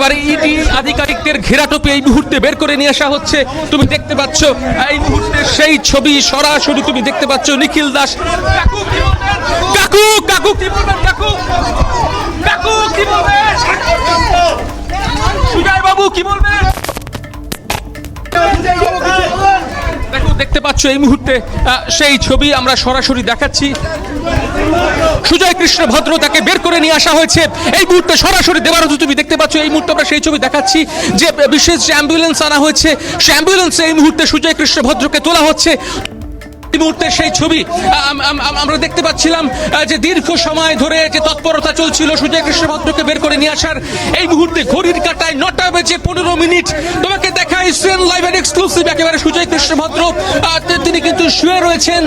একেবারে ইডি আধিকারিকদের ঘেরাটোপে এই মুহূর্তে বের করে নিয়ে আসা হচ্ছে। তুমি দেখতে পাচ্ছ এই মুহূর্তে সেই ছবি সরাসরি তুমি দেখতে পাচ্ছ। নিখিল দাস কাকু কাকু কি বলবেন? কাকু কাকু কি বলবেন? সুজয় বাবু কি বলবেন? দেখো দেখতে পাচ্ছ এই মুহূর্তে সেই ছবি আমরা সরাসরি দেখাচ্ছি। সুজয় কৃষ্ণ ভদ্র তাকে বের করে নিয়ে আসা হয়েছে এই মুহূর্তে সরাসরি। দেবারাজু তুমি দেখতে পাচ্ছ এই মুহূর্তে আমরা সেই ছবি দেখাচ্ছি যে বিশেষ যে অ্যাম্বুলেন্স আনা হয়েছে সেই অ্যাম্বুলেন্সে এই মুহূর্তে সুজয় কৃষ্ণ ভদ্রকে তোলা হচ্ছে। এই মুহূর্তে সেই ছবি আমরা দেখতে পাচ্ছিলাম যে দীর্ঘ সময় ধরে যে তৎপরতা চলছিল সুজয় কৃষ্ণ ভদ্রকে বের করে নিয়ে আসার। এই মুহূর্তে ঘড়ির কাঁটায় 9টা বেজে 15 মিনিট তোমাকে দেখাই সিএন লাইভ এন্ড এক্সক্লুসিভ। একেবারে সুজয় কৃষ্ণ ভদ্র তিনি কিন্তু শুয়ে রয়েছেন,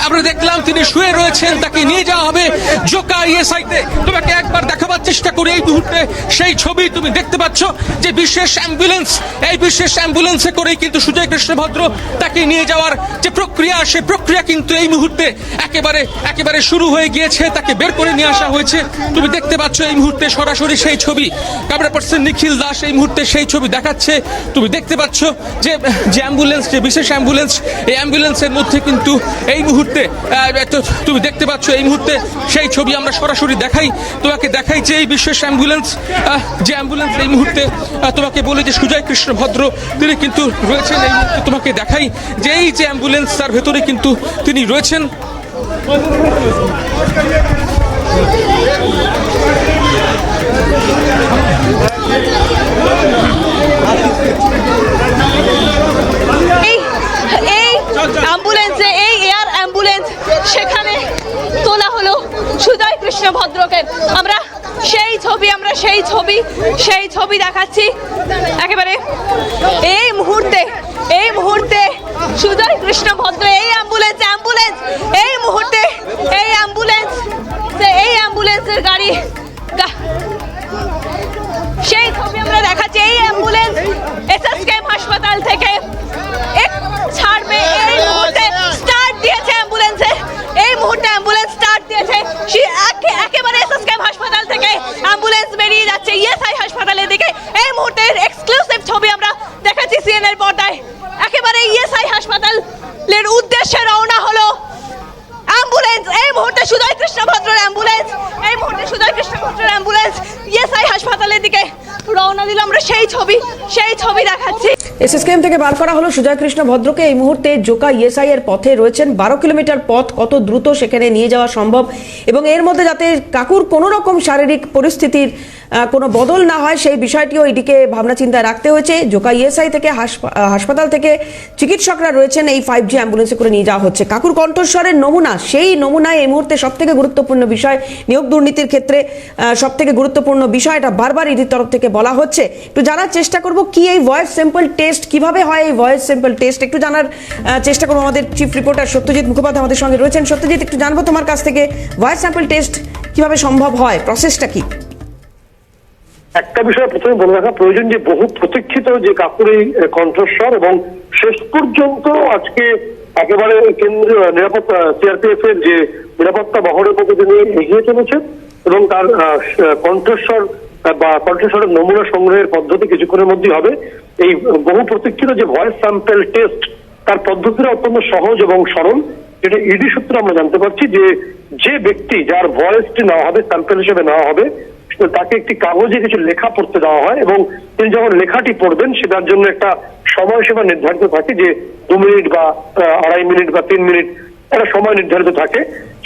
আমরা দেখলাম তিনি শুয়ে রয়েছেন, তাকে নিয়ে যাওয়া হবে জোকা ইএসআইতে। তোমাকে একবার দেখাবার চেষ্টা করি এই মুহূর্তে সেই ছবি তুমি দেখতে পাচ্ছ যে বিশেষ অ্যাম্বুলেন্স, এই বিশেষ অ্যাম্বুলেন্সে করেই কিন্তু সুজয় কৃষ্ণ ভদ্র তাকে নিয়ে যাওয়ার যে প্রক্রিয়া প্রক্রিয়া কিন্তু এই মুহূর্তে একেবারে শুরু হয়ে গিয়েছে। তাকে বের করে নিয়ে আসা হয়েছে। তুমি দেখতে পাচ্ছ এই মুহূর্তে সরাসরি সেই ছবি। ক্যামেরা পার্সন নিখিল দাস এই মুহূর্তে সেই ছবি দেখাচ্ছে। তুমি দেখতে পাচ্ছ যে অ্যাম্বুলেন্স, যে বিশেষ অ্যাম্বুলেন্স, এই অ্যাম্বুলেন্সের মধ্যে কিন্তু এই মুহূর্তে তুমি দেখতে পাচ্ছ এই মুহূর্তে সেই ছবি আমরা সরাসরি তোমাকে দেখাই যে এই বিশেষ অ্যাম্বুলেন্স, যে অ্যাম্বুলেন্স এই মুহূর্তে তোমাকে বলে যে সুজয় কৃষ্ণ ভদ্র তিনি কিন্তু রয়েছেন। এই মুহূর্তে তোমাকে দেখাই যে এই যে অ্যাম্বুলেন্স তার ভেতরে কিন্তু তিনি রয়েছেন। সেখানে তোলা হলো সুজয় কৃষ্ণ ভদ্রকে। আমরা সেই ছবি দেখাচ্ছি একেবারে এই মুহূর্তে সুজয় কৃষ্ণ ভদ্র এই অ্যাম্বুলেন্স এই মুহূর্তে এই অ্যাম্বুলেন্সের গাড়ি সেই ছবি আমরা দেখাচ্ছি। এই অ্যাম্বুলেন্স এসএসকেএম হাসপাতাল থেকে ছাড়বে। এই মুহূর্তে স্টার্ট দিয়েছে অ্যাম্বুলেন্সে, এই মুহূর্তে অ্যাম্বুলেন্স স্টার্ট দিয়েছে। একেবারে এসএসকেএম হাসপাতাল থেকে অ্যাম্বুলেন্স বেরিয়ে যাচ্ছে ইএসআই হাসপাতালের দিকে। এই মুহূর্তে এক্সক্লুসিভ ছবি আমরা দেখাচ্ছি সিএন এর পর্দায়। একেবারে ইএসআই হাসপাতালের উদ্দেশ্যে রওনা হলো অ্যাম্বুলেন্স। এই মুহূর্তে সুজয় কৃষ্ণ ভদ্রের অ্যাম্বুলেন্স, ইএসআই হাসপাতালের দিকে রওনা দিল। আমরা সেই ছবি দেখাচ্ছি। এসএসকেএম থেকে বার করা হলো সুজয় কৃষ্ণ ভদ্রকে। এই মুহূর্তে জোকা ইএসআই এর পথে রয়েছেন। 12 কিলোমিটার পথ কত দ্রুত সেখানে নিয়ে যাওয়া সম্ভব এবং এর মধ্যে যাতে কাকুর কোনো রকম শারীরিক পরিস্থিতির কোনো বদল না হয় সেই বিষয়টিও এদিকে ভাবনা চিন্তায় রাখতে হয়েছে। জোকা ইএসআই থেকে হাসপাতাল থেকে চিকিৎসকরা রয়েছেন, এই 5G অ্যাম্বুলেন্সে করে নিয়ে যাওয়া হচ্ছে। কাকুর কণ্ঠস্বরের নমুনা, সেই নমুনায় এই মুহূর্তে সবথেকে গুরুত্বপূর্ণ বিষয় নিয়োগ দুর্নীতির ক্ষেত্রে সবথেকে গুরুত্বপূর্ণ বিষয়, এটা বারবার ইডির তরফ থেকে বলা হচ্ছে। একটু জানার চেষ্টা করব কি এই ভয়েস স্যাম্পল টেস্ট কিভাবে হয়, এই ভয়েস স্যাম্পল টেস্ট একটু জানার চেষ্টা করবো। আমাদের চিফ রিপোর্টার সত্যজিৎ মুখোপাধ্যায় আমাদের সঙ্গে রয়েছেন। সত্যজিৎ, একটু জানবো তোমার কাছ থেকে ভয়েস স্যাম্পল টেস্ট কিভাবে সম্ভব হয়, প্রসেসটা কি? একটা বিষয় প্রথমে বলে রাখা প্রয়োজন যে বহু প্রতীক্ষিত যে কাকুর এই কণ্ঠস্বর এবং শেষ পর্যন্ত আজকে একেবারে কেন্দ্রীয় নিরাপত্তা সিআরপিএফ এর যে নিরাপত্তা বহরের মধ্যে তিনি এগিয়ে চলেছে এবং তার কণ্ঠস্বরের নমুনা সংগ্রহের পদ্ধতি কিছুক্ষণের মধ্যেই হবে। এই বহু প্রতীক্ষিত যে ভয়েস স্যাম্পল টেস্ট তার পদ্ধতিটা অত্যন্ত সহজ এবং সরল। যেটা ইডি সূত্রে আমরা জানতে পারছি যে ব্যক্তি যার ভয়েসটি নেওয়া হবে, স্যাম্পল হিসেবে নেওয়া হবে, তাকে একটি কাগজে কিছু লেখা পড়তে দেওয়া হয় এবং তিনি যখন লেখাটি পড়বেন সেটার জন্য একটা সময়সীমা নির্ধারিত থাকে যে 2 মিনিট বা 2.5 মিনিট বা 3 মিনিট একটা সময় নির্ধারিত থাকে।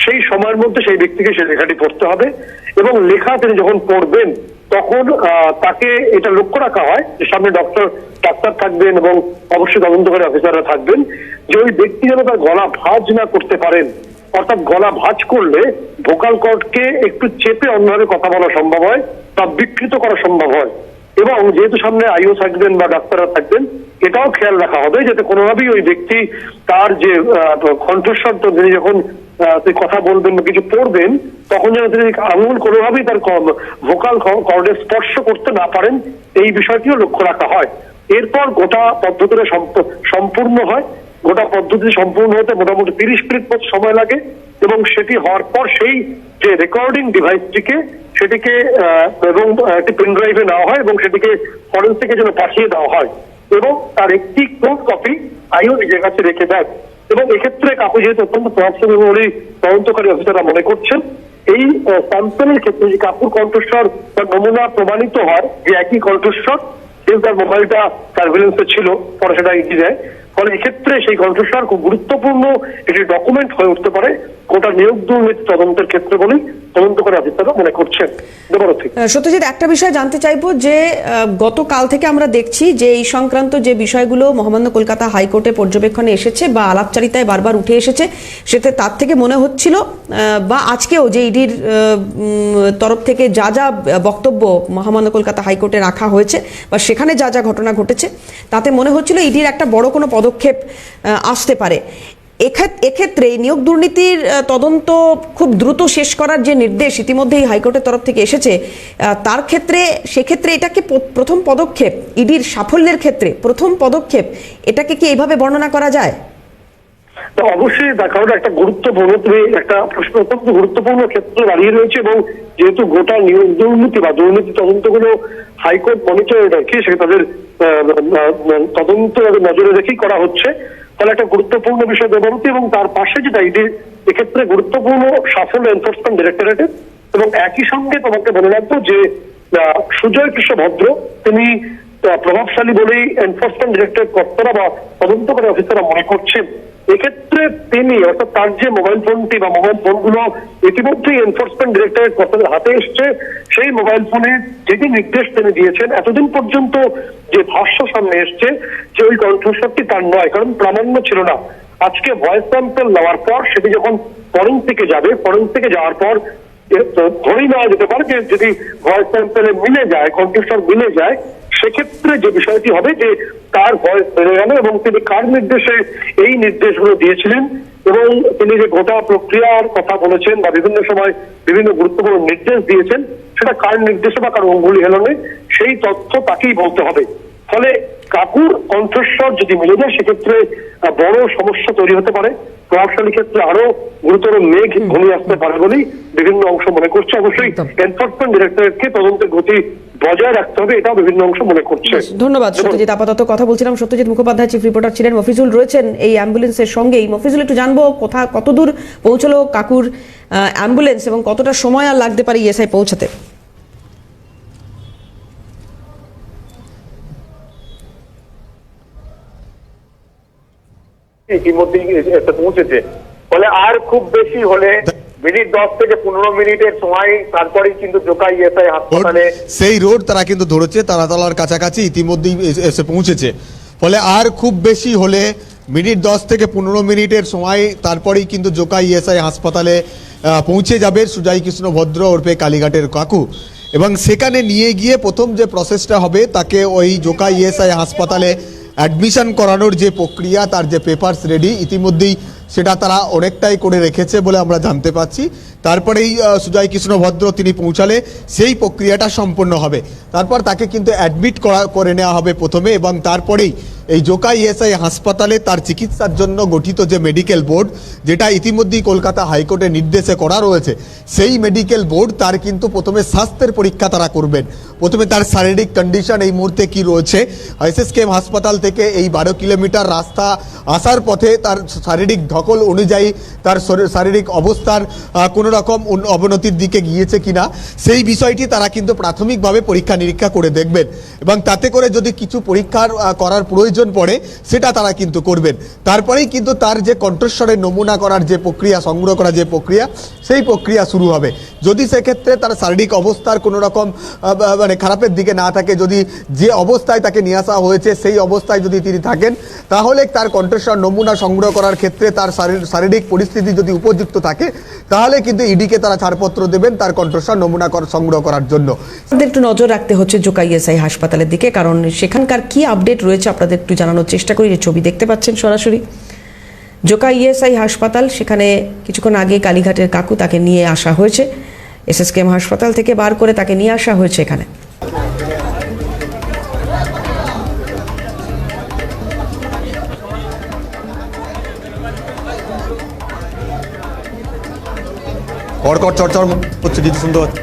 সেই সময়ের মধ্যে সেই ব্যক্তিকে সেই লেখাটি পড়তে হবে এবং লেখা তিনি যখন পড়বেন তখন তাকে এটা লক্ষ্য রাখা হয় যে সামনে ডাক্তার থাকবেন এবং অবশ্যই তদন্তকারী অফিসাররা থাকবেন যে ওই ব্যক্তি যেন তার গলা ভাঁজ না করতে পারেন। অর্থাৎ গলা ভাঁজ করলে ভোকাল কর্ডকে একটু চেপে অন্যভাবে কথা বলা সম্ভব হয় বা বিকৃত করা সম্ভব হয়। এবং যেহেতু সামনে আইও থাকবেন বা ডাক্তাররা থাকবেন, এটাও খেয়াল রাখা হবে যাতে কোনোভাবেই ওই ব্যক্তি তার যে কণ্ঠস্বর তিনি যখন কথা বলবেন বা কিছু পড়বেন তখন যেন তিনি আঙুল কোনোভাবেই তার ভোকাল কর্ডে স্পর্শ করতে না পারেন, এই বিষয়টিও লক্ষ্য রাখা হয়। এরপর গোটা পদ্ধতিটা সম্পূর্ণ হয়। গোটা পদ্ধতি সম্পূর্ণ হতে মোটামুটি 30 মিনিট সময় লাগে এবং সেটি হওয়ার পর সেই যে রেকর্ডিং ডিভাইসটিকে সেটিকে এবং একটি পেন ড্রাইভে নেওয়া হয় এবং সেটিকে ফরেন্সিকের জন্য পাঠিয়ে দেওয়া হয় এবং তার একটি কোড কপি আইও নিজের কাছে রেখে দেয়। এবং এক্ষেত্রে কাকু যেহেতু অত্যন্ত প্রভাবশালী বলে তদন্তকারী অফিসাররা মনে করছেন, এই স্যাম্পলের ক্ষেত্রে যে কাকুর কণ্ঠস্বর বা নমুনা প্রমাণিত হয় যে একই কণ্ঠস্বর, কিন্তু তার মোবাইলটা সার্ভেলেন্সে ছিল, পরে সেটা ইডি দেয়। ফলে এক্ষেত্রে সেই কণ্ঠস্বর খুব গুরুত্বপূর্ণ একটি ডকুমেন্ট হয়ে উঠতে পারে গোটা নিয়োগ দুর্নীতি তদন্তের ক্ষেত্রে বলেই তদন্তকারী অফিসাররা মনে করছেন। সত্যজিৎ, একটা বিষয় জানতে চাইবো যে গতকাল থেকে আমরা দেখছি যে এই সংক্রান্ত যে বিষয়গুলো মহামান্য কলকাতা হাইকোর্টে পর্যবেক্ষণে এসেছে বা আলাপচারিতায় বারবার উঠে এসেছে, সেতে তার থেকে মনে হচ্ছিল বা আজকেও যে ইডির তরফ থেকে যা যা বক্তব্য মহামান্য কলকাতা হাইকোর্টে রাখা হয়েছে বা সেখানে যা যা ঘটনা ঘটেছে, তাতে মনে হচ্ছিল ইডির একটা বড় কোনো পদক্ষেপ আসতে পারে। এক্ষেত্রে নিয়োগ দুর্নীতির তদন্ত খুব দ্রুত শেষ করার যে নির্দেশ ইতিমধ্যেই হাইকোর্টের তরফ থেকে এসেছে, তার ক্ষেত্রে সেক্ষেত্রে এটাকে প্রথম পদক্ষেপ, ইডির সাফল্যের ক্ষেত্রে প্রথম পদক্ষেপ, এটাকে কি এইভাবে বর্ণনা করা যায়? অবশ্যই দেখা হলো একটা গুরুত্বপূর্ণ, একটা প্রশ্ন অত্যন্ত গুরুত্বপূর্ণ ক্ষেত্রে দাঁড়িয়ে রয়েছে এবং যেহেতু গোটা নিয়োগ দুর্নীতি বা দুর্নীতি তদন্তগুলো হাইকোর্ট মনিটরে রেখে সে তাদের তদন্ত নজরে রেখেই করা হচ্ছে, তাহলে একটা গুরুত্বপূর্ণ বিষয় দেবরতী। এবং তার পাশে যেটা ইডির এক্ষেত্রে গুরুত্বপূর্ণ সাফল্য এনফোর্সমেন্ট ডিরেক্টরেটের। এবং একই সঙ্গে তোমাকে বলে রাখবো যে সুজয় কৃষ্ণ ভদ্র তিনি প্রভাবশালী বলেই এনফোর্সমেন্ট ডিরেক্টরেট কর্তারা বা তদন্তকারী অফিসাররা মনে করছেন। এক্ষেত্রে তিনি অর্থাৎ তার যে মোবাইল ফোনটি বা মোবাইল ফোনগুলো ইতিমধ্যেই এনফোর্সমেন্ট ডিরেক্টরেট কর্তাদের হাতে এসছে, সেই মোবাইল ফোনে যেটি নির্দেশ তিনি দিয়েছেন, এতদিন পর্যন্ত যে ভাষ্য সামনে এসছে যে ওই কণ্ঠস্বরটি তার নয়, কারণ প্রামাণ্য ছিল না। আজকে ভয়েস স্যাম্পল নেওয়ার পর সেটি যখন ফরেন্সিকে যাবে, ফরেন্সিকে যাওয়ার পর ধরেই নেওয়া যেতে পারে যে যদি ভয়েস স্যাম্পলে মিলে যায়, কণ্ঠস্বর মিলে যায়, সেক্ষেত্রে যে বিষয়টি হবে যে তার ভয়েস বেড়ে গেল এবং তিনি কার নির্দেশে এই নির্দেশগুলো দিয়েছিলেন এবং তিনি যে গোটা প্রক্রিয়ার কথা বলেছেন বা বিভিন্ন সময় বিভিন্ন গুরুত্বপূর্ণ নির্দেশ দিয়েছেন, সেটা কার নির্দেশে বা কার অঙ্গুলি হেলনে, সেই তথ্য তাকেই বলতে হবে। ফলে কাকুর কণ্ঠস্বর যদি মিলে যায় সেক্ষেত্রে বড় সমস্যা তৈরি হতে পারে, প্রভাবশালী ক্ষেত্রে আরো গুরুতর মেঘ ঘনিয়ে আসতে পারে বলেই বিভিন্ন অংশ মনে করছে। অবশ্যই এনফোর্সমেন্ট ডিরেক্টরেটকে তদন্তের গতি বজায় রাখতে হবে, এটাও বিভিন্ন অংশ মনে করছে। ধন্যবাদ সত্যজিৎ। আপাতত কথা বলছিলাম সত্যজিৎ মুখোপাধ্যায়, চিফ রিপোর্টার ছিলেন। মফিজুল রয়েছেন এই অ্যাম্বুলেন্সের সঙ্গেই। মফিজুল, একটু জানবো কতদূর পৌঁছলো কাকুর অ্যাম্বুলেন্স এবং কতটা সময় আর লাগতে পারে ইএসআই পৌঁছাতে? ইতিমধ্যেই পৌঁছেছে, ফলে আর খুব বেশি হলে মিনিট 10 থেকে 15 মিনিটের সময় তারপরেই কিন্তু জোকা ইএসআই হাসপাতালে সেই রোড তারা কিন্তু ধরেছে, তারাতলার কাছাকাছি ইতিমধ্যেই এসে পৌঁছেছে। ফলে আর খুব বেশি হলে মিনিট 10 থেকে 15 মিনিটের সময় তারপরেই কিন্তু জোকা ইএসআই হাসপাতালে পৌঁছে যাবে সুজয় কৃষ্ণ ভদ্র ওরফে কালীঘাটের কাকু। এবং সেখানে নিয়ে গিয়ে প্রথম যে প্রসেসটা হবে, তাকে ওই জোকা ইএসআই হাসপাতালে অ্যাডমিশন করানোর যে প্রক্রিয়া, তার যে পেপারস রেডি ইতিমধ্যেই সেটা তারা অনেকটাই করে রেখেছে বলে আমরা জানতে পাচ্ছি। তারপরেই সুজয় কৃষ্ণ ভদ্র তিনি পৌঁছালে সেই প্রক্রিয়াটা সম্পন্ন হবে। তারপর তাকে কিন্তু অ্যাডমিট করে নেওয়া হবে প্রথমে, এবং তারপরেই এই জোকা ইএসআই হাসপাতালে তার চিকিৎসার জন্য গঠিত যে মেডিকেল বোর্ড, যেটা ইতিমধ্যেই কলকাতা হাইকোর্টের নির্দেশে করা রয়েছে, সেই মেডিকেল বোর্ড তার কিন্তু প্রথমে স্বাস্থ্যের পরীক্ষা তারা করবেন। প্রথমে তার শারীরিক কন্ডিশন এই মুহূর্তে কি রয়েছে, এসএসকেএম হাসপাতাল থেকে এই 12 কিলোমিটার রাস্তা আসার পথে তার শারীরিক ধকল অনুযায়ী তার শারীরিক অবস্থার কোনো রকম অবনতির দিকে গিয়েছে কিনা, সেই বিষয়টি তারা কিন্তু প্রাথমিকভাবে পরীক্ষা নিরীক্ষা করে দেখবেন। এবং তাতে করে যদি কিছু পরীক্ষার করার প্রয়োজন পড়ে সেটা তারা কিন্তু করবেন। তারপরেই কিন্তু তার যে কণ্ঠস্বরের নমুনা করার যে প্রক্রিয়া, সংগ্রহ করার যে প্রক্রিয়া, সেই প্রক্রিয়া শুরু হবে। যদি সেক্ষেত্রে তার শারীরিক অবস্থার কোনো রকম মানে খারাপের দিকে না থাকে, যদি যে অবস্থায় তাকে নিয়ে আসা হয়েছে সেই অবস্থায় যদি তিনি থাকেন, তাহলে তার কণ্ঠস্বর নমুনা সংগ্রহ করার ক্ষেত্রে তার শারীরিক পরিস্থিতি যদি উপযুক্ত থাকে, তাহলে কিন্তু ইডিকে তারা ছাড়পত্র দেবেন তার কণ্ঠস্বর নমুনা সংগ্রহ করার জন্য। একটু নজর রাখতে হচ্ছে জোকা ইএসআই হাসপাতালের দিকে, কারণ সেখানকার কি আপডেট রয়েছে আপনাদের একটু জানানোর চেষ্টা করি। যে ছবি দেখতে পাচ্ছেন সরাসরি জোকা ইএসআই হাসপাতাল, সেখানে কিছুক্ষণ আগে কালীঘাটের কাকু তাকে নিয়ে আসা হয়েছে, এসএসকেএম হাসপাতাল থেকে বার করে তাকে নিয়ে আসা হয়েছে এখানে। কড়কড় চড়চড় হচ্ছে, কিছু শুনতে পাচ্ছি।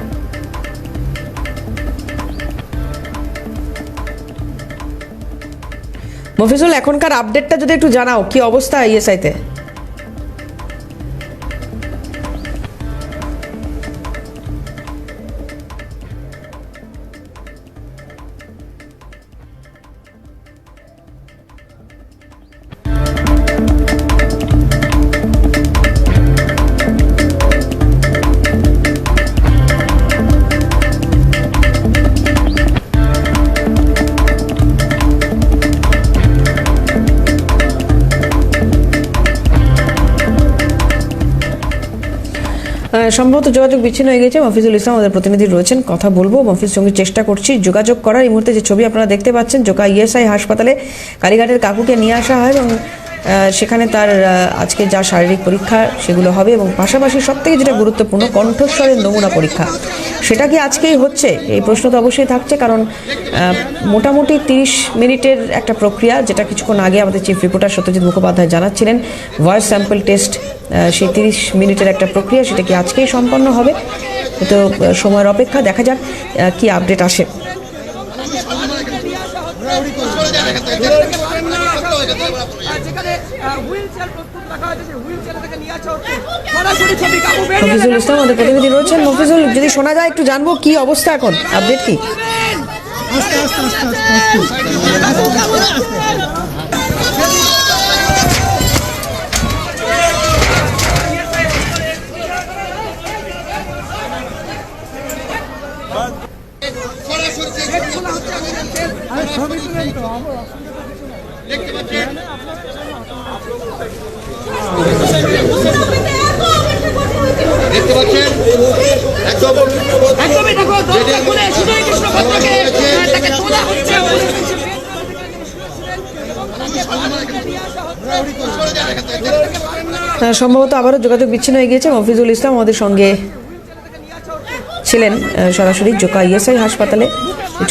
মফিজুল, এখনকার আপডেটটা যদি একটু জানাও, কি অবস্থা ইএসআইতে? সম্ভবত যোগাযোগ বিচ্ছিন্ন হয়ে গেছে। মফিজুল ইসলাম আমাদের প্রতিনিধি রয়েছেন, কথা বলবো মফিজের সঙ্গে, চেষ্টা করছি যোগাযোগ করার। এই মুহূর্তে যে ছবি আপনারা দেখতে পাচ্ছেন, জোকা ইএসআই হাসপাতালে কালীঘাটের কাকুকে নিয়ে আসা হয় এবং সেখানে তার আজকে যা শারীরিক পরীক্ষা সেগুলো হবে এবং পাশাপাশি সবথেকে যেটা গুরুত্বপূর্ণ, কণ্ঠস্বরের নমুনা পরীক্ষা, সেটা কি আজকেই হচ্ছে? এই প্রশ্ন তো অবশ্যই থাকছে, কারণ মোটামুটি 30 মিনিটের একটা প্রক্রিয়া, যেটা কিছুক্ষণ আগে আমাদের চিফ রিপোর্টার সত্যজিৎ মুখোপাধ্যায় জানাচ্ছিলেন। ভয়েস স্যাম্পল টেস্ট, সেই 30 মিনিটের একটা প্রক্রিয়া, সেটা কি আজকেই সম্পন্ন হবে? তো সময়ের অপেক্ষা, দেখা যাক কি আপডেট আসে। মফিজুল ইসলাম আমাদের প্রতিনিধি রয়েছেন। মফিজুল, যদি শোনা যায় একটু জানবো কি অবস্থা এখন, আপডেট কি? দেখতে পাচ্ছেন একদমই দেখো দরজা খুলে সুজয় কৃষ্ণ ভদ্রকে তাকে তোলা হচ্ছে। সম্ভবত আবারও যোগাযোগ বিচ্ছিন্ন হয়ে গিয়েছে। মফিজুল ইসলাম আমাদের সঙ্গে ছিলেন সরাসরি জোকা ইএসআই হাসপাতালে।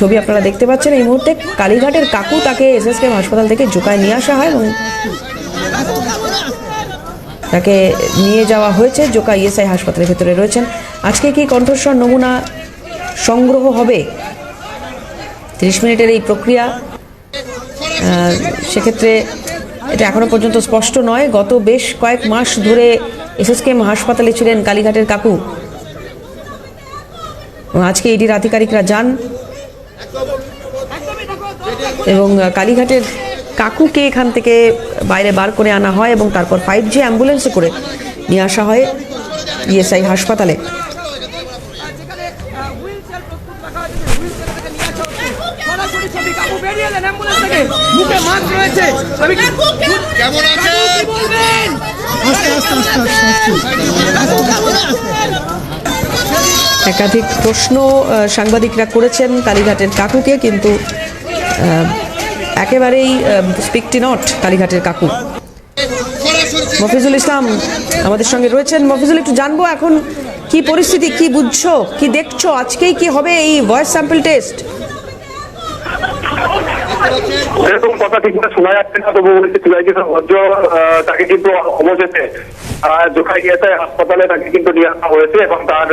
ছবি আপনারা দেখতে পাচ্ছেন এই মুহূর্তে। কালীঘাটের কাকু, তাকে এসএসকেএম হাসপাতাল থেকে জোকায় নিয়ে আসা হয় এবং তাকে নিয়ে যাওয়া হয়েছে। জোকা ইএসআই হাসপাতালের ভেতরে রয়েছেন। আজকে কি কণ্ঠস্বর নমুনা সংগ্রহ হবে? 30 মিনিটের এই প্রক্রিয়া, সেক্ষেত্রে এটা এখনো পর্যন্ত স্পষ্ট নয়। গত বেশ কয়েক মাস ধরে এসএসকেএম হাসপাতালে ছিলেন কালীঘাটের কাকু এবং আজকে ইডির আধিকারিকরা যান এবং কালীঘাটের কাকুকে এখান থেকে বাইরে বার করে আনা হয় এবং তারপর 5G অ্যাম্বুলেন্সে করে নিয়ে আসা হয় ইএসআই হাসপাতালে। একাধিক প্রশ্ন সাংবাদিকরা করেছেন কালীঘাটের কাকুকে, কিন্তু একেবারেই স্পিকটি নট কালীঘাটের কাকু। মফিজুল ইসলাম আমাদের সঙ্গে রয়েছেন। মফিজুল, একটু জানবো এখন কি পরিস্থিতি, কি বুঝছো, কি দেখছো, আজকেই কি হবে এই ভয়েস স্যাম্পল টেস্ট? এরকম কথা ঠিক করে শোনা যাচ্ছে না, তবু ভদ্র তাকে কিন্তু অবশেষে জোকা ইএসআই হাসপাতালে তাকে কিন্তু নিয়ে আসা হয়েছে এবং তার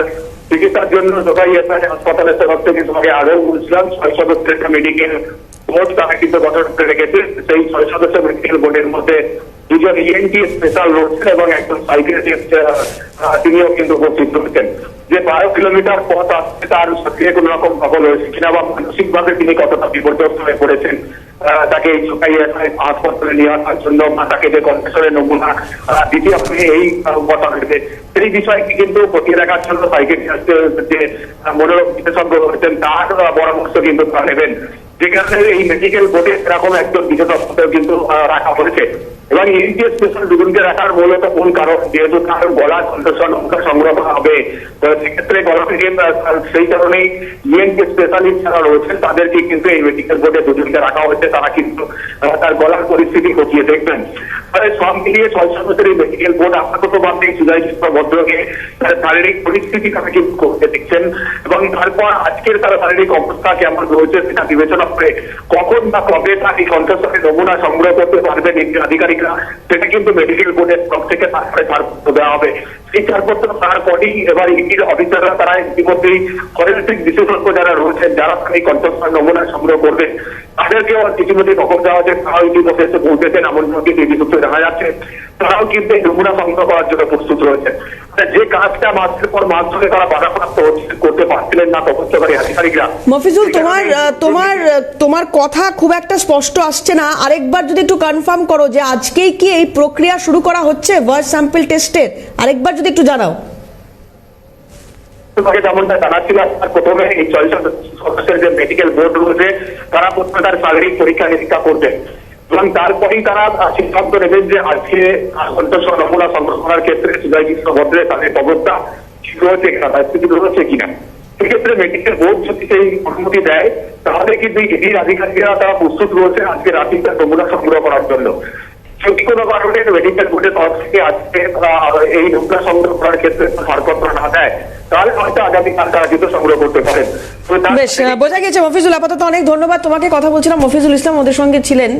চিকিৎসার জন্য জোকা ইএসআই হাসপাতালের তরফ থেকে কিন্তু আগেও বলছিলাম 6 সদস্যের একটা মেডিকেল বোর্ড তারা কিন্তু গঠন করে রেখেছে। সেই 6 সদস্য মেডিকেল বোর্ডের মধ্যে 2জন ইএনটি স্পেশাল রয়েছেন এবং একজন সাইকিয়াট্রিস্ট, তিনিও কিন্তু উপস্থিত রয়েছেন। যে 12 কিলোমিটার পথ আসছে তার সক্রিয় কোন রকম সফল হয়েছে কিনা বা মানসিকভাবে তিনি কতটা বিপর্যস্ত হয়ে পড়েছেন, তাকে এই জোকা ইএসআই হাসপাতালে নিয়ে আসার জন্য বা তাকে যে কণ্ঠস্বরের নমুনা দিতে হবে এই কথা রয়েছে, সেই বিষয়টি কিন্তু খতিয়ে দেখার জন্য সাইকিয়াট্রিস্টের যে মনোরোগ বিশেষজ্ঞ রয়েছেন তার পরামর্শ কিন্তু তারা নেবেন। যেখানে এই মেডিকেল বোর্ডে এরকম একজন বিশেষজ্ঞ কিন্তু রাখা হয়েছে এবং ইএনটি স্পেশাল দুজনকে রাখার মূলত কোন কারণ, যেহেতু তার গলার কণ্ঠস্বর নমুনা সংগ্রহ করা হবে, সেক্ষেত্রে গলা থেকে সেই কারণেই ইএনটি স্পেশালিস্ট যারা রয়েছেন তাদেরকে কিন্তু এই মেডিকেল বোর্ডে দুজনকে রাখা হয়েছে। তারা কিন্তু তার গলার পরিস্থিতি খতিয়ে দেখবেন। সব মিলিয়ে 6 সদস্যের এই মেডিকেল বোর্ড আপাতত বাদে সুজয় কৃষ্ণ ভদ্রকে তার শারীরিক পরিস্থিতি তারা কিন্তু করতে দেখছেন এবং তারপর আজকের তার শারীরিক অবস্থা কেমন রয়েছে সেটা বিবেচনা করে কখন বা কবে তার এই কণ্ঠস্বরের নমুনা সংগ্রহ করতে পারবেন আধিকারিকরা, সেটা কিন্তু মেডিকেল বোর্ডের তরফ থেকে তারপরে দেওয়া হবে। এই ছাড়পত্র তারপরেই এবার ইডির অফিসাররা তারা ইতিমধ্যেই ফরেন্সিক বিশেষজ্ঞ যারা রয়েছেন, যারা এই কণ্ঠস্বর নমুনা সংগ্রহ করবে, তাদেরকে ইতিমধ্যে খবর দেওয়া হচ্ছে, তারাও ইতিমধ্যে এসে পৌঁছেছেন এমন কিন্তু ইডি সূত্রে দেখা যাচ্ছে। তারাও কিন্তু এই নমুনা সংগ্রহ করার জন্য প্রস্তুত রয়েছে। যে কাজটা মাসের পর মাস ধরে তারা বাধাপ্রাপ্ত করতে পারছিলেন না তদন্তকারী আধিকারিকরা। মফিজুল, তোমার কথা খুব একটা স্পষ্ট আসছে না, আরেকবার যদি একটু কনফার্ম করো যে আজকেই কি এই প্রক্রিয়া শুরু করা হচ্ছে ভয়েস স্যাম্পল টেস্টের, আরেকবার যদি একটু জানাও। তোমাকে যেমনটা জানাচ্ছিলাম, প্রথমে এই ৬০ সদস্যের যে মেডিকেল বোর্ড রয়েছে তারা প্রথমে তার শারীরিক পরীক্ষা নিরীক্ষা করবেন এবং তারপরেই তারা সিদ্ধান্ত নেবেন যে আজকে কণ্ঠস্বর নমুনা সংগ্রহ করার ক্ষেত্রে সুজয় কৃষ্ণ ভদ্রের তাদের অবস্থা ঠিক রয়েছে কিনা, তার স্থিতি রয়েছে কিনা। সেক্ষেত্রে মেডিকেল বোর্ড যদি সেই অনুমতি দেয় তাহলে কিন্তু ইডির আধিকারিকরা তারা প্রস্তুত রয়েছে আজকে রাতে তার নমুনা সংগ্রহ করার জন্য। যদি কোনো কারণে মেডিকেল বোর্ডের তরফ থেকে আজকে এই নমুনা সংগ্রহ করার ক্ষেত্রে ছাড়পত্র না দেয় তাহলে হয়তো আগামীকাল তারা কিন্তু সংগ্রহ করতে পারেন। বেশ, বোঝা গেছে মফিজুল। আপাতত অনেক ধন্যবাদ তোমাকে। কথা বলছিলাম মফিজুল ইসলাম, ওদের সঙ্গে ছিলেন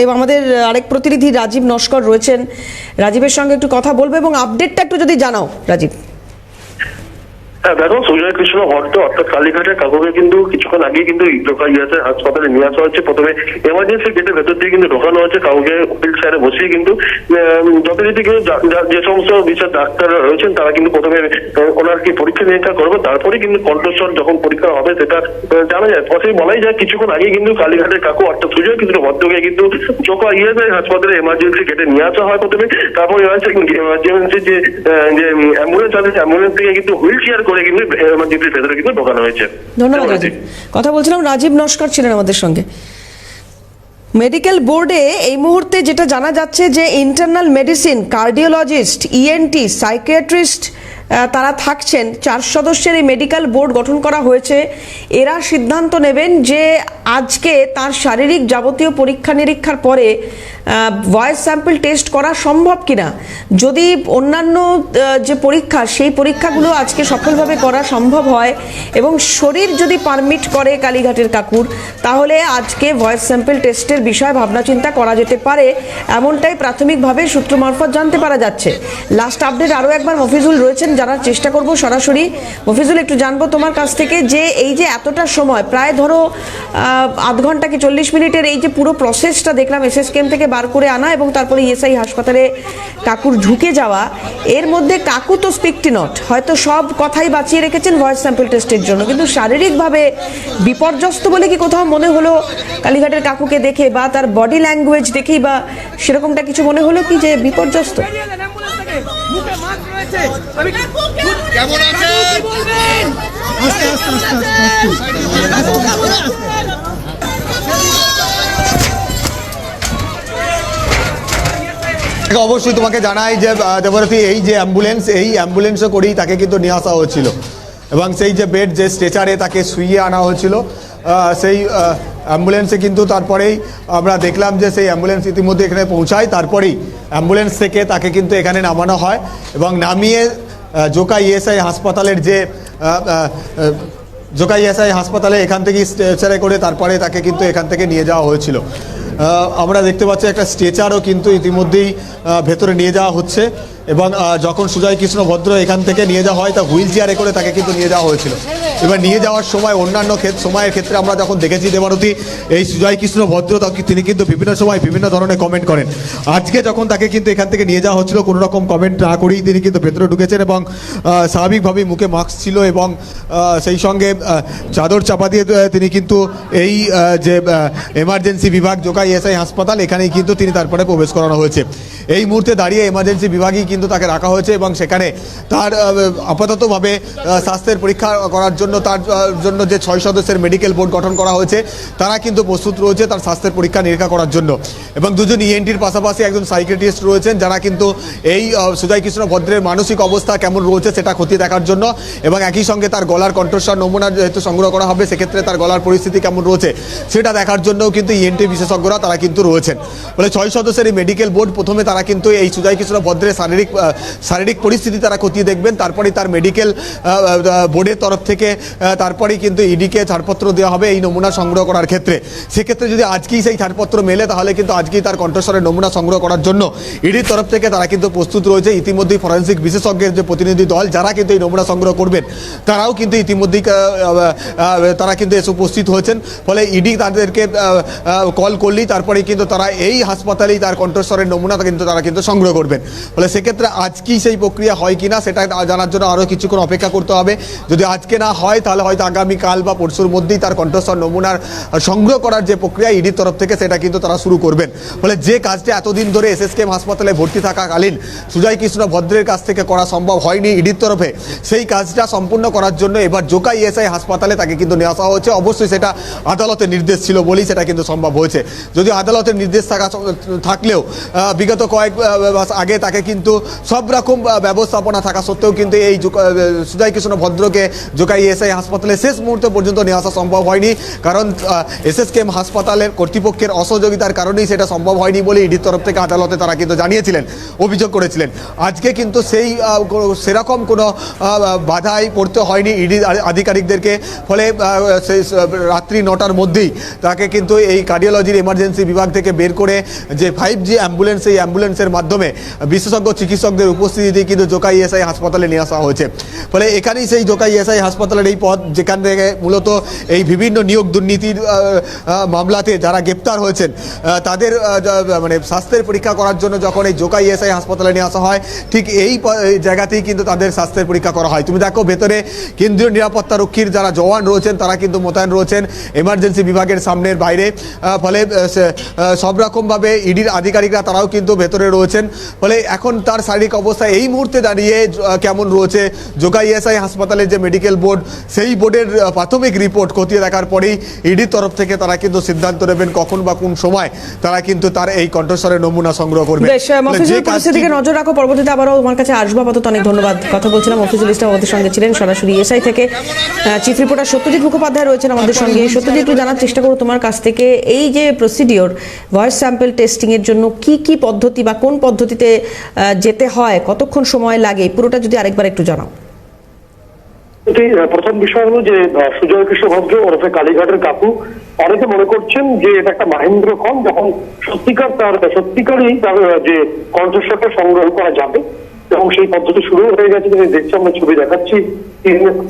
এবং আমাদের আরেক প্রতিনিধি রাজীব নস্কর রয়েছেন। রাজীবের সঙ্গে একটু কথা বলবো এবং আপডেটটা একটু যদি জানাও রাজীব। হ্যাঁ দেখো, সুজয় কৃষ্ণ ভট্ট অর্থাৎ কালীঘাটের কাকুকে কিন্তু কিছুক্ষণ আগে কিন্তু জোকা ইএসআই হাসপাতালে নিয়ে আসা হচ্ছে। প্রথমে এমার্জেন্সি গেটের ভেতর দিয়ে কিন্তু ঢোকানো হচ্ছে কাকুকে, হুইল চেয়ারে বসিয়ে কিন্তু যথারীতি কিন্তু যে সমস্ত বিচার ডাক্তাররা রয়েছেন তারা কিন্তু প্রথমে ওনারকে পরীক্ষা নিরীক্ষা করবে, তারপরে কিন্তু কণ্ঠস্বর যখন পরীক্ষা হবে সেটা জানা যায়। পথে বলাই যায় কিছুক্ষণ আগে কিন্তু কালীঘাটের কাকু অর্থাৎ সুজয় কৃষ্ণ ভট্টকে কিন্তু জোকা ইএসআই হাসপাতালে এমার্জেন্সি গেটে নিয়ে আসা হয় প্রথমে। তারপর এমার্জেন্সি যে অ্যাম্বুলেন্স আছে অ্যাম্বুলেন্স থেকে কিন্তু হুইল চেয়ার করে কিন্তু এমার্জেন্সির ভেতরে কিন্তু ঢোকানো হয়েছে। ধন্যবাদ রাজীব। কথা বলছিলাম, রাজীব নস্কর ছিলেন আমাদের সঙ্গে। মেডিকেল বোর্ডে এই মুহূর্তে যেটা জানা যাচ্ছে যে internal medicine, cardiologist, ENT, psychiatrist তারা থাকছেন। 4 সদস্যের এই মেডিকেল বোর্ড গঠন করা হয়েছে। এরা সিদ্ধান্ত নেবেন যে আজকে তার শারীরিক যাবতীয় পরীক্ষা নিরীক্ষার পরে ভয়েস স্যাম্পল টেস্ট করা সম্ভব কিনা। যদি অন্যান্য যে পরীক্ষা সেই পরীক্ষাগুলো আজকে সফলভাবে করা সম্ভব হয় এবং শরীর যদি পারমিট করে কালীঘাটের কাকুর, তাহলে আজকে ভয়েস স্যাম্পল টেস্টের বিষয়ে ভাবনা চিন্তা করা যেতে পারে, এমনটাই প্রাথমিকভাবে সূত্র মারফত জানতে পারা যাচ্ছে। লাস্ট আপডেট আরও একবার মফিজুল রয়েছেন, জানার চেষ্টা করব সরাসরি। মফিজুল, একটু জানবো তোমার কাছ থেকে যে এই যে এতটা সময়, প্রায় ধরো আধ ঘন্টা কি 40 মিনিটের এই যে পুরো প্রসেসটা দেখলাম, এসএসকেএম থেকে বার করে আনা এবং তারপরে ইএসআই হাসপাতালে কাকুর ঢুকে যাওয়া, এর মধ্যে কাকু তো স্পিকটি নট, হয়তো সব কথাই বাঁচিয়ে রেখেছেন ভয়েস স্যাম্পল টেস্টের জন্য, কিন্তু শারীরিকভাবে বিপর্যস্ত বলে কি কোথাও মনে হলো কালীঘাটের কাকুকে দেখে, বা তার বডি ল্যাঙ্গুয়েজ দেখেই বা সেরকমটা কিছু মনে হলো কি যে বিপর্যস্ত? মুখে মাস্ক রয়েছে, আমি কেমন আছেন? আস্তে আস্তে আস্তে অবশ্যই তোমাকে জানাই যে দেবরতী এই যে অ্যাম্বুলেন্সে করেই তাকে কিন্তু নিয়ে আসা হয়েছিল এবং সেই যে বেড, যে স্ট্রেচারে তাকে শুইয়ে আনা হয়েছিল, সেই অ্যাম্বুলেন্সে কিন্তু তারপরেই আমরা দেখলাম যে সেই অ্যাম্বুলেন্স ইতিমধ্যে এখানে পৌঁছায়। তারপরেই অ্যাম্বুলেন্স থেকে তাকে কিন্তু এখানে নামানো হয় এবং নামিয়ে জোকা ইএসআই হাসপাতালের যে জোকা ইএসআই হাসপাতালে এখান থেকে স্ট্রেচারে করে তারপরে তাকে কিন্তু এখান থেকে নিয়ে যাওয়া হয়েছিল। আমরা দেখতে পাচ্ছি একটা স্ট্রেচারও কিন্তু ইতিমধ্যেই ভেতরে নিয়ে যাওয়া হচ্ছে এবং যখন সুজয় কৃষ্ণ ভদ্র এখান থেকে নিয়ে যাওয়া হয় তা হুইল চেয়ারে করে তাকে কিন্তু নিয়ে যাওয়া হয়েছিল। এবার নিয়ে যাওয়ার সময় অন্যান্য সময়ের ক্ষেত্রে আমরা যখন দেখেছি দেবারতী, এই সুজয় কৃষ্ণ ভদ্র তিনি কিন্তু বিভিন্ন সময় বিভিন্ন ধরনের কমেন্ট করেন। আজকে যখন তাকে কিন্তু এখান থেকে নিয়ে যাওয়া হচ্ছিল, কোনো রকম কমেন্ট না করেই তিনি কিন্তু ভেতরে ঢুকেছেন এবং স্বাভাবিকভাবেই মুখে মাস্ক ছিল এবং সেই সঙ্গে চাদর চাপা দিয়ে তিনি কিন্তু এই যে এমার্জেন্সি বিভাগ জোকা ইএসআই হাসপাতাল, এখানেই কিন্তু তিনি তারপরে প্রবেশ করানো হয়েছে। এই মুহূর্তে দাঁড়িয়ে এমার্জেন্সি বিভাগেই কিন্তু তাকে রাখা হয়েছে এবং সেখানে তার আপাততভাবে স্বাস্থ্যের পরীক্ষা করার জন্য তার জন্য যে 6 সদস্যের মেডিকেল বোর্ড গঠন করা হয়েছে তারা কিন্তু প্রস্তুত রয়েছে তার স্বাস্থ্যের পরীক্ষা নিরীক্ষা করার জন্য এবং 2 জন ইএনটির পাশাপাশি একজন সাইকিয়াট্রিস্ট রয়েছেন, যারা কিন্তু এই সুজয় কৃষ্ণ ভদ্রের মানসিক অবস্থা কেমন রয়েছে সেটা খতিয়ে দেখার জন্য এবং একই সঙ্গে তার গলার কণ্ঠস্বর নমুনা যেহেতু সংগ্রহ করা হবে, সেক্ষেত্রে তার গলার পরিস্থিতি কেমন রয়েছে সেটা দেখার জন্যও কিন্তু ইএনটি বিশেষজ্ঞরা তারা কিন্তু রয়েছেন। বলে 6 সদস্যের এই মেডিকেল বোর্ড প্রথমে তারা তারা কিন্তু এই সুজয় কৃষ্ণ ভদ্রের শারীরিক পরিস্থিতি তারা খতিয়ে দেখবেন, তারপরেই তার মেডিকেল বোর্ডের তরফ থেকে তারপরেই কিন্তু ইডিকে ছাড়পত্র দেওয়া হবে এই নমুনা সংগ্রহ করার ক্ষেত্রে। সেক্ষেত্রে যদি আজকেই সেই ছাড়পত্র মেলে তাহলে কিন্তু আজকেই তার কণ্ঠস্বরের নমুনা সংগ্রহ করার জন্য ইডির তরফ থেকে তারা কিন্তু প্রস্তুত রয়েছে। ইতিমধ্যেই ফরেন্সিক বিশেষজ্ঞের যে প্রতিনিধি দল যারা কিন্তু এই নমুনা সংগ্রহ করবেন তারাও কিন্তু ইতিমধ্যেই তারা কিন্তু এসে উপস্থিত হয়েছেন। ফলে ইডি তাদেরকে কল করলেই তারপরেই কিন্তু তারা এই হাসপাতালেই তার কণ্ঠস্বরের নমুনা কিন্তু তারা কিন্তু সংগ্রহ করবেন। ফলে সেক্ষেত্রে আজকেই সেই প্রক্রিয়া হয় কিনা সেটা জানার জন্য আরও কিছুক্ষণ অপেক্ষা করতে হবে। যদি আজকে না হয় তাহলে হয়তো আগামীকাল বা পরশুর মধ্যেই তার কণ্ঠস্বর নমুনার সংগ্রহ করার যে প্রক্রিয়া ইডির তরফ থেকে সেটা কিন্তু তারা শুরু করবেন। ফলে যে কাজটা এতদিন ধরে এসএসকেএম হাসপাতালে ভর্তি থাকাকালীন সুজয় কৃষ্ণ ভদ্রের কাছ থেকে করা সম্ভব হয়নি ইডির তরফে, সেই কাজটা সম্পূর্ণ করার জন্য এবার জোকা ইএসআই হাসপাতালে তাকে কিন্তু নিয়ে আসা হয়েছে। অবশ্যই সেটা আদালতের নির্দেশ ছিল বলেই সেটা কিন্তু সম্ভব হয়েছে। যদি আদালতের নির্দেশ থাকলেও বিগত কয়েক মাস আগে তাকে কিন্তু সব রকম ব্যবস্থাপনা থাকা সত্ত্বেও কিন্তু এই সুজয় কৃষ্ণ ভদ্রকে জোকা ইএসআই হাসপাতালে শেষ মুহূর্ত পর্যন্ত নিয়ে আসা সম্ভব হয়নি, কারণ এসএসকেএম হাসপাতালের কর্তৃপক্ষের অসহযোগিতার কারণেই সেটা সম্ভব হয়নি বলে ইডির তরফ থেকে আদালতে তারা কিন্তু জানিয়েছিলেন, অভিযোগ করেছিলেন। আজকে কিন্তু সেরকম কোনো বাধাই পড়তে হয়নি ইডি আধিকারিকদেরকে। ফলে সেই রাত্রি 9টার মধ্যেই তাকে কিন্তু এই কার্ডিওলজির এমার্জেন্সি বিভাগ থেকে বের করে যে 5G অ্যাম্বুলেন্স, এই অ্যাম্বুলেন্সের মাধ্যমে বিশেষজ্ঞ চিকিৎসকদের উপস্থিতিতে কিন্তু জোকা ইএসআই হাসপাতালে নিয়ে আসা হয়েছে। ফলে এখানেই সেই জোকা ইএসআই হাসপাতালের এই পদ যেখান থেকে মূলত এই বিভিন্ন নিয়োগ দুর্নীতির মামলাতে যারা গ্রেপ্তার হয়েছেন তাদের মানে স্বাস্থ্যের পরীক্ষা করার জন্য যখন এই জোকা ইএসআই হাসপাতালে নিয়ে আসা হয় ঠিক এই জায়গাতেই কিন্তু তাদের স্বাস্থ্যের পরীক্ষা করা হয়। তুমি দেখো ভেতরে কেন্দ্রীয় নিরাপত্তা রক্ষীর যারা জওয়ান রয়েছেন তারা কিন্তু মোতায়েন রয়েছেন এমার্জেন্সি বিভাগের সামনের বাইরে। ফলে সব রকমভাবে ইডির আধিকারিকরা তারাও কিন্তু ভেতরে রয়েছেন। ফলে এখন তার শারীরিক অবস্থা এই মুহূর্তে দাঁড়িয়ে কেমন রয়েছে, জোকা ইএসআই হাসপাতালের যে মেডিকেল বোর্ড সেই বোর্ডের প্রাথমিক রিপোর্ট খতিয়ে দেখার পরেই ইডির তরফ থেকে তারা কিন্তু সিদ্ধান্ত নেবেন কখন বা কোন সময় তারা কিন্তু তার এই কণ্ঠস্বরের নমুনা সংগ্রহ করবে। বেশ, মফিজুল পরিস্থিতিকে নজর রাখো, পরবর্তীতে আবারও তোমার কাছে আসবো। আপাতত অনেক ধন্যবাদ। কথা বলছিলাম মফিজুল ইসলাম আমাদের সঙ্গে ছিলেন সরাসরি ইএসআই থেকে। চিফ রিপোর্টার সত্যজিৎ মুখোপাধ্যায় রয়েছেন আমাদের সঙ্গে। সত্যজিৎ, একটু জানার চেষ্টা করো তোমার কাছ থেকে এই যে প্রসিডিওর ভয়েস স্যাম্পল টেস্টিং এর জন্য কি কি পদ্ধতি বা কোন পদ্ধতিতে যেতে হয়, কতক্ষণ সময় লাগে, পুরোটা যদি আরেকবার একটু জানাও। প্রথম বিষয় হলো যে সুজয় কৃষ্ণ ভদ্র ওরফে কালীঘাটের কাকু অনেকে মনে করছেন যে এটা একটা মাহেন্দ্র খন, যখন সত্যিকারই তার যে কণ্ঠস্বরটা সংগ্রহ করা যাবে এবং সেই পদ্ধতি শুরু হয়ে গেছে। দেখছি আমরা ছবি দেখাচ্ছি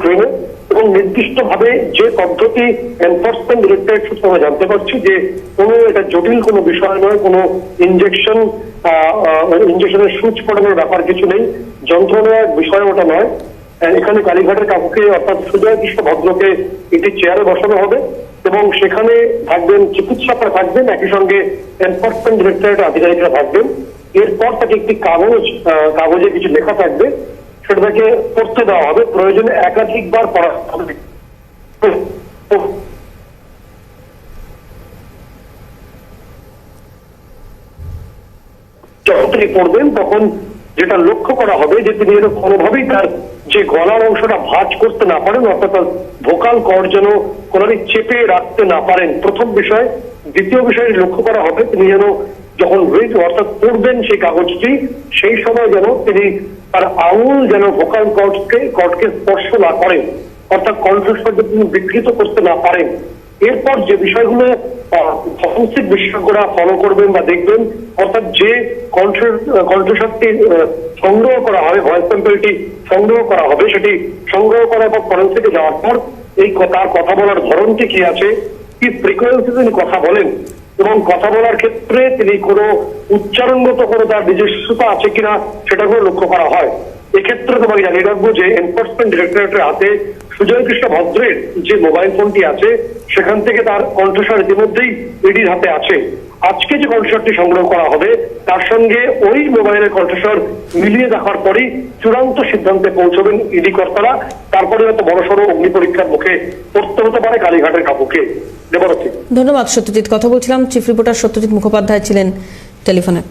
ট্রেনে, এবং নির্দিষ্ট ভাবে যে পদ্ধতি এনফোর্সমেন্ট ডিরেক্টরেট সূত্রে আমরা জানতে পারছি যে কোনো এটা জটিল কোনো বিষয় নয়, কোনো ইঞ্জেকশনের সুচ পড়ানোর ব্যাপার কিছু নেই, যন্ত্রণার বিষয় ওটা নয়। এখানে কালীঘাটের কাকুকে অর্থাৎ সুজয় কৃষ্ণ ভদ্রকে একটি চেয়ারে বসানো হবে এবং সেখানে থাকবেন চিকিৎসকরা থাকবেন, একই সঙ্গে এনফোর্সমেন্ট ডিরেক্টরেটের আধিকারিকরা থাকবেন। এরপর তাকে একটি কাগজে কিছু লেখা থাকবে, সেটা তাকে পড়তে দেওয়া হবে, প্রয়োজনে একাধিকবার পড়া হবে। যখন তিনি পড়বেন তখন যেটা লক্ষ্য করা হবে যে তিনি যেন কোনোভাবেই তার যে গলার অংশটা ভাঁজ করতে না পারেন, অর্থাৎ তার ভোকাল কর্ড যেন কোনোভাবেই চেপে রাখতে না পারেন, প্রথম বিষয়। দ্বিতীয় বিষয় লক্ষ্য করা হবে তিনি যেন যখন অর্থাৎ পড়বেন সেই কাগজটি, সেই সময় যেন তিনি তার আঙুল যেন ভোকাল কর্ডকে স্পর্শ না করেন, অর্থাৎ কণ্ঠস্বরকে তিনি বিকৃত করতে না পারেন। এরপর যে বিষয়গুলো ফরেনসিক বিশেষজ্ঞরা ফলো করবেন বা দেখবেন, অর্থাৎ যে কণ্ঠস্বরটি সংগ্রহ করা হবে, ভয়েস স্যাম্পলটি সংগ্রহ করা হবে, সেটি সংগ্রহ করার পর ফরেনসিকে যাওয়ার পর এই তার কথা বলার ধরনটি কি আছে, কি ফ্রিকোয়েন্সিতে তিনি কথা বলেন এবং কথা বলার ক্ষেত্রে তিনি কোনো উচ্চারণগত কোনো তার নিজস্বতা আছে কিনা সেটা করে লক্ষ্য করা হয়। এক্ষেত্রে তোমাকে জানিয়ে রাখবো যে এনফোর্সমেন্ট ডিরেক্টরেটের হাতে সুজয় কৃষ্ণ ভদ্রের যে মোবাইল ফোনটি আছে সেখান থেকে তার কণ্ঠস্বর ইতিমধ্যেই ইডির হাতে আছে। আজকে যে কণ্ঠস্বরটি সংগ্রহ করা হবে তার সঙ্গে ওই মোবাইলের কণ্ঠস্বর মিলিয়ে দেখার পরই চূড়ান্ত সিদ্ধান্তে পৌঁছবেন ইডি কর্তারা। তারপরে হয়তো বড়সড় অগ্নি পরীক্ষার মুখে পড়তে হতে পারে কালীঘাটের কাকুকে। ধন্যবাদ সত্যজিৎ। কথা বলছিলাম চিফ রিপোর্টার সত্যজিৎ মুখোপাধ্যায় ছিলেন টেলিফোনে।